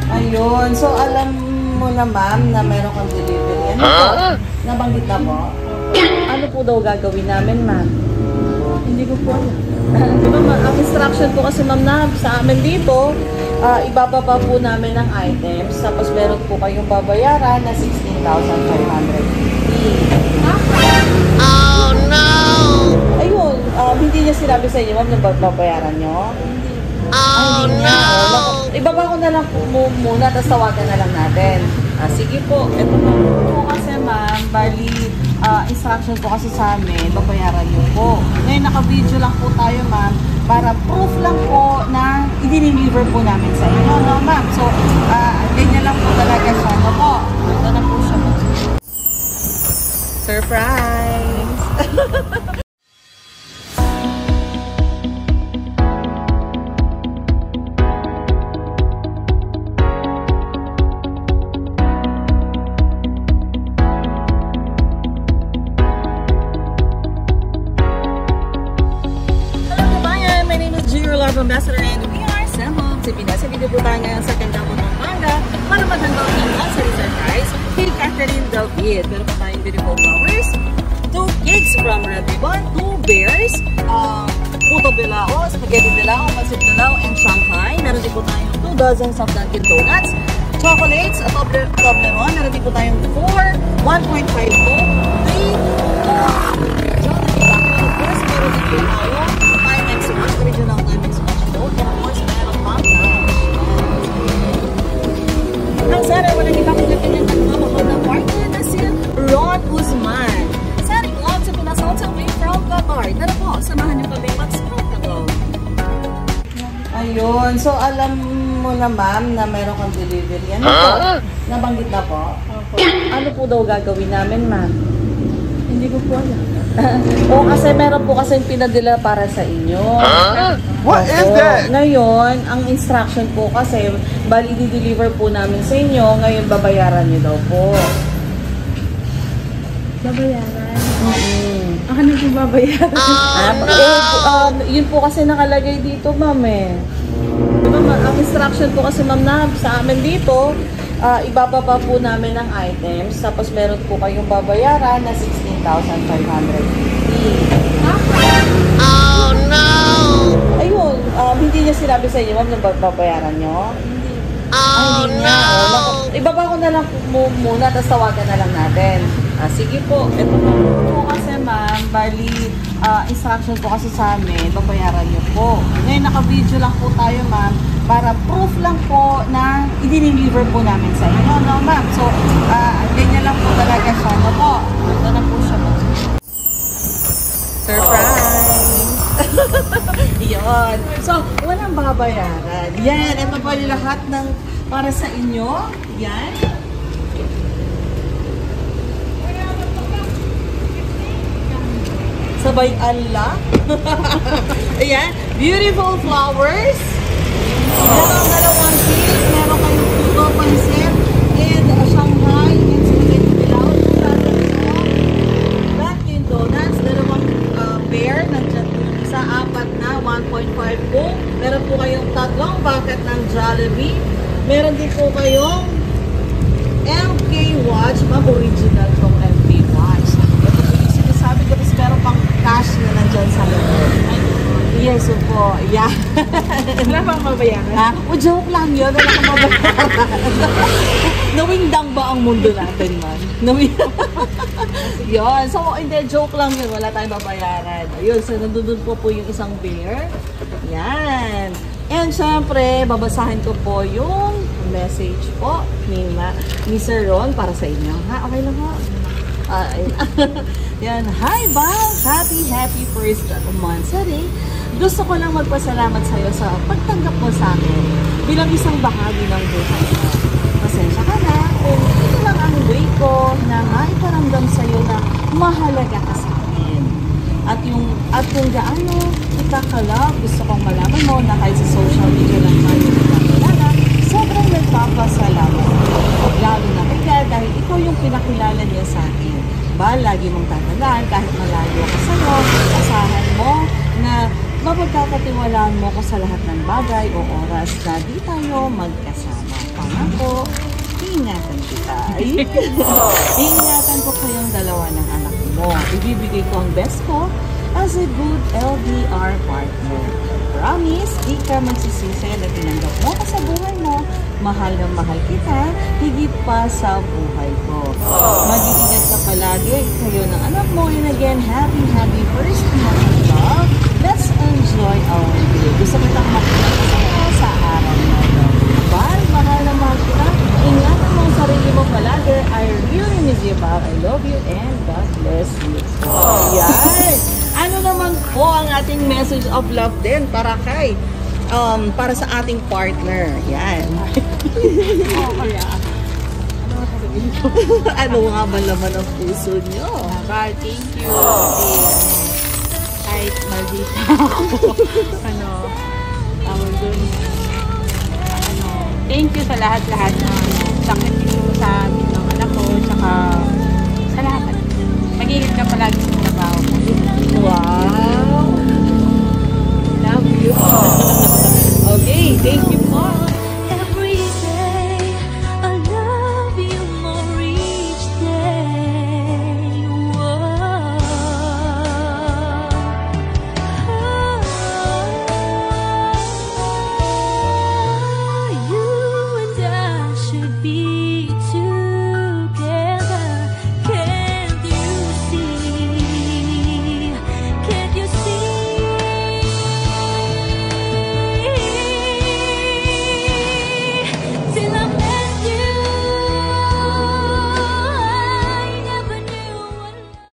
Ayun. So, alam mo na, ma'am, na meron kang delivery. Ano po? Nabanggit na po? Ano po daw gagawin namin, ma'am? Hindi ko po alam. Diba, ang instruction po kasi, ma'am, na sa amin dito, ibababa po namin ang items. Tapos, meron po kayong babayaran na 16,550. Oh, no! Ayun. Hindi niya sinabi sa inyo, ma'am, na babayaran nyo? Oh, no! Ibaba ko na lang po muna, tapos tawagan na lang natin. Sige po. Ito po kasi, ma'am, bali, instruction po kasi sa amin, babayaran niyo po. Ngayon, naka-video lang po tayo, ma'am, para proof lang po na i-deliver po namin sa inyo, no, ma'am? So, ganyan lang po talaga siya, no po? Ito na po siya, ma'am. Surprise! Ambassador, and we are Sam Homes. Sa video po tayo ngayon sa Candamo, Pampanga para matanggap ng luxury surprise kay Catherine David. Meron pa tayong beautiful flowers, 2 cakes from Red Ribbon, 2 bears, puto bilao, spaghetti bilao, pancit bilao, and Shanghai. Meron din po tayong 2 dozens of Dunkin Donuts, chocolates, Toblerone. Meron din po tayong 4, 1.5 po, 3, of course, meron din po tayo Timex Watch, original Timex Watch Gold, and of course, meron pang cash. Ang sana wala kita pinapin ng nagmamahal na partner na si Ron Guzman. Sending love to Pinas Hotel Way from Qatar. Tara po, samahan niyo kami mag-spread na go. Ayun, so alam mo na, ma'am, na meron kang delivery. Ano po? Nabanggit na po? Ano po daw gagawin namin, ma'am? Hindi ko po alam. O kasi meron po kasi pinadala para sa inyo. What is that? Ngayon, ang instruction po kasi, bali di-deliver po namin sa inyo, ngayon babayaran niyo daw po. Babayaran? Ako na yung babayaran. Yun po kasi nakalagay dito, ma'am eh. Diba, ang instruction po kasi, ma'am, na sa amin dito, ibababa po namin ang items, tapos meron po kayong babayaran na 16,550. Oh, no! Ayun, hindi niya sinabi sa inyo, ma'am, na babayaran nyo? Oh, no! Ibaba ko na lang muna, tapos tawagan na lang natin. Sige po. Ito po kasi, ma'am, bali, instruction po kasi sa amin, babayaran nyo po. Ngayon, naka-video lang po tayo, ma'am, para proof lang po na i-deliver po namin sa inyo, no, ma'am? So, ganyan lang po talaga siya, no po? Ito na po siya, ma'am. Surprise! Yun. So, walang babayaran. Yan, ito po yung lahat ng para sa inyo. Yan. Sabay Allah. Ayan. Beautiful flowers. Meron dalawang cake. Meron kayong puto, pancit, and Shanghai, and spaghetti bilao. Dunkin Donuts. Dalawang bear. Nandiyan sa 4 na 1.5 po. Meron po kayong 3 bucket ng Jollibee. Meron din po kayong MK Watch. Ma'am, original from MK Watch. Ito po yung sinasabi ko. Tapos meron pang cash na nandyan sa loob. Yes, po. Yeah. Wala bang babayaran? Ha? O, joke lang yun. Wala kang babayaran. Nawingdang ba ang mundo natin, man? Yun. So, hindi, joke lang yun. Wala tayong babayaran. Ayun, so nandun po yung isang bear. Yan. And syempre, babasahin ko po yung message po ni Sir Ron para sa inyo. Ha? Okay lang po? Yan. Hi, Bang! Happy first monthsary. Gusto ko lang magpasalamat sa iyo sa pagtanggap mo sa akin bilang isang bahagi ng buhay mo. Pasensya ka na kung ito lang ang way ko na maiparamdam sa iyo na mahalaga ka sa akin. At kung gaano kita ka-love, gusto kong malaman mo na kahit sa social media lang tayo nagkakilala, sobrang nagpapasalamat. Lalo na kaya dahil ikaw yung pinakilala niya sa akin. Lagi mong tatandaan kahit malayo ka sa'yo, asahan mo na mapagkakatiwalaan mo ko sa lahat ng bagay o oras na di tayo magkasama. iingatan kita. Iingatan ko kayong dalawa ng anak mo. Ibibigay ko ang best ko as a good LDR partner. Promise, di ka magsisisi na tinanggap mo ka sa buhay mo. Mahal na mahal kita, higit pa sa buhay ko. Mag-iingat ka palagi kayo ng anak mo. And again, happy first month of love. Let's enjoy our day. Gusto kitang makita sa araw na ito. Bye, mahal na mahal kita. Ingatan mo ang sarili mo palagi. I really miss you, Bob. I love you and God bless you. Yan. Ano naman po ang ating message of love din para kay para sa ating partner. Yan. Ano nga ba naman ang puso nyo? Well, thank you. Kahit maldita ako. Tawag dun. Thank you sa lahat-lahat na sakripisyo mo sa amin ng anak ko. Tsaka sa lahat. Mag-iingat ka palagi sa trabaho mo. Wow! Love you. Okay, thank you